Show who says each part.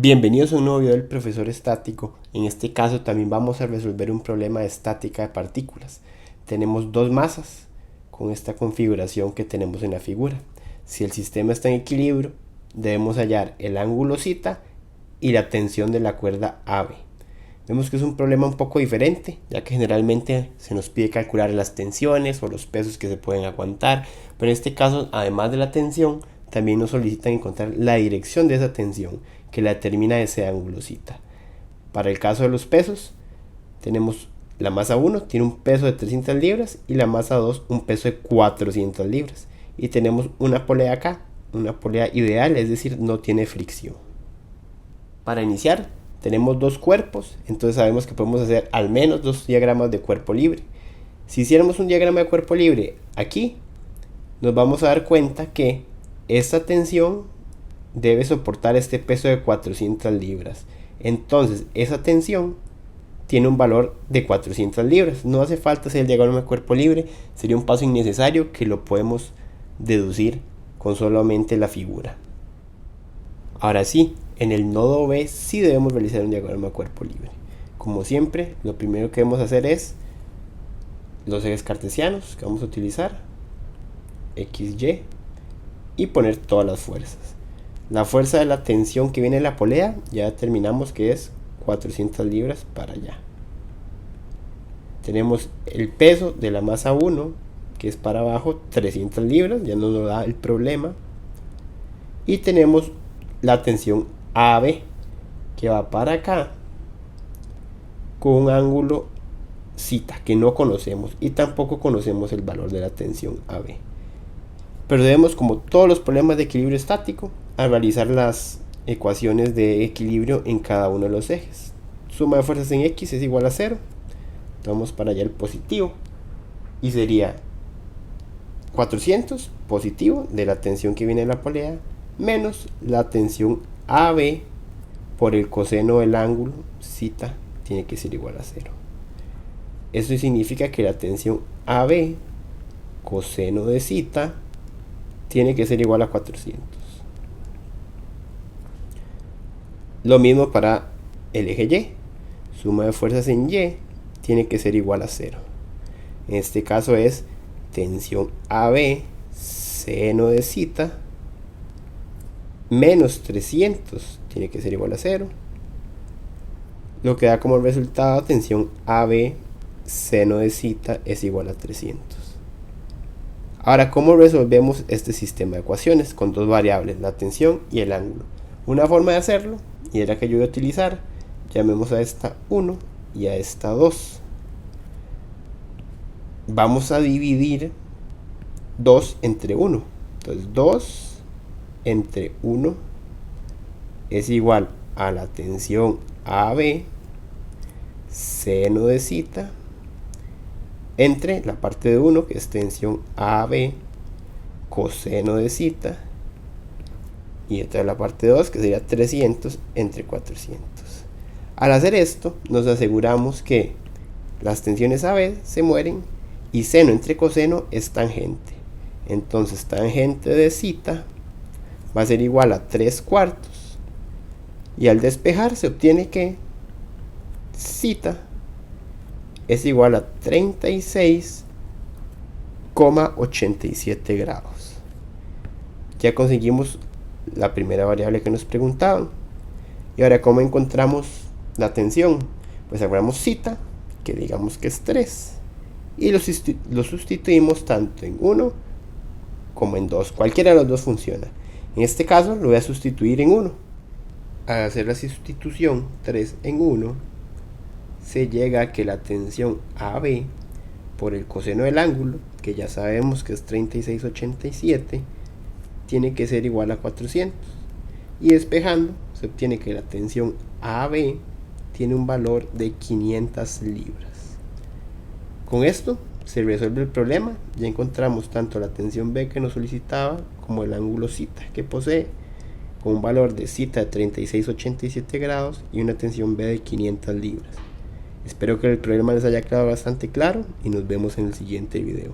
Speaker 1: Bienvenidos a un nuevo video del profesor estático. En este caso también vamos a resolver un problema de estática de partículas. Tenemos dos masas con esta configuración que tenemos en la figura. Si el sistema está en equilibrio, debemos hallar el ángulo θ y la tensión de la cuerda AB. Vemos que es un problema un poco diferente, ya que generalmente se nos pide calcular las tensiones o los pesos que se pueden aguantar, pero en este caso, además de la tensión, también nos solicitan encontrar la dirección de esa tensión que la determina ese ángulo θ. Para el caso de los pesos, tenemos la masa 1 tiene un peso de 300 libras y la masa 2 un peso de 400 libras. Y tenemos una polea acá, una polea ideal, es decir, no tiene fricción. Para iniciar, tenemos dos cuerpos, entonces sabemos que podemos hacer al menos dos diagramas de cuerpo libre. Si hiciéramos un diagrama de cuerpo libre aquí, nos vamos a dar cuenta que esta tensión debe soportar este peso de 400 libras. Entonces, esa tensión tiene un valor de 400 libras. No hace falta hacer el diagrama de cuerpo libre, sería un paso innecesario que lo podemos deducir con solamente la figura. Ahora sí, en el nodo B sí debemos realizar un diagrama de cuerpo libre. Como siempre, lo primero que debemos hacer es los ejes cartesianos que vamos a utilizar, XY, y poner todas las fuerzas. La fuerza de la tensión que viene de la polea ya determinamos que es 400 libras para allá. Tenemos el peso de la masa 1, que es para abajo, 300 libras, ya no nos da el problema. Y tenemos la tensión AB, que va para acá, con un ángulo θ, que no conocemos, y tampoco conocemos el valor de la tensión AB. Pero debemos, como todos los problemas de equilibrio estático, a realizar las ecuaciones de equilibrio en cada uno de los ejes. Suma de fuerzas en X es igual a 0. Vamos para allá el positivo. Y sería 400 positivo de la tensión que viene de la polea menos la tensión AB por el coseno del ángulo θ tiene que ser igual a 0. Eso significa que la tensión AB coseno de θ tiene que ser igual a 400. Lo mismo para el eje Y. Suma de fuerzas en Y tiene que ser igual a 0. En este caso es tensión AB seno de θ menos 300 tiene que ser igual a 0. Lo que da como resultado tensión AB seno de θ es igual a 300. Ahora, ¿cómo resolvemos este sistema de ecuaciones con dos variables, la tensión y el ángulo? Una forma de hacerlo, y es la que yo voy a utilizar, llamemos a esta 1 y a esta 2. Vamos a dividir 2 entre 1. Entonces 2 entre 1 es igual a la tensión AB seno de θ entre la parte de 1, que es tensión AB coseno de θ, y esta es la parte 2, que sería 300 entre 400. Al hacer esto, nos aseguramos que las tensiones AB se mueren y seno entre coseno es tangente. Entonces tangente de θ va a ser igual a 3/4, y al despejar se obtiene que θ es igual a 36,87 grados. Ya conseguimos la primera variable que nos preguntaban. Y ahora, ¿cómo encontramos la tensión? Pues agarramos θ, que digamos que es 3, y lo sustituimos tanto en 1 como en 2. Cualquiera de los dos funciona. En este caso lo voy a sustituir en 1. Al hacer la sustitución 3 en 1, se llega a que la tensión AB por el coseno del ángulo, que ya sabemos que es 36,87, tiene que ser igual a 400. Y despejando, se obtiene que la tensión AB tiene un valor de 500 libras. Con esto se resuelve el problema. Ya encontramos tanto la tensión B que nos solicitaba como el ángulo θ que posee, con un valor de θ de 36,87 grados y una tensión B de 500 libras. Espero que el problema les haya quedado bastante claro y nos vemos en el siguiente video.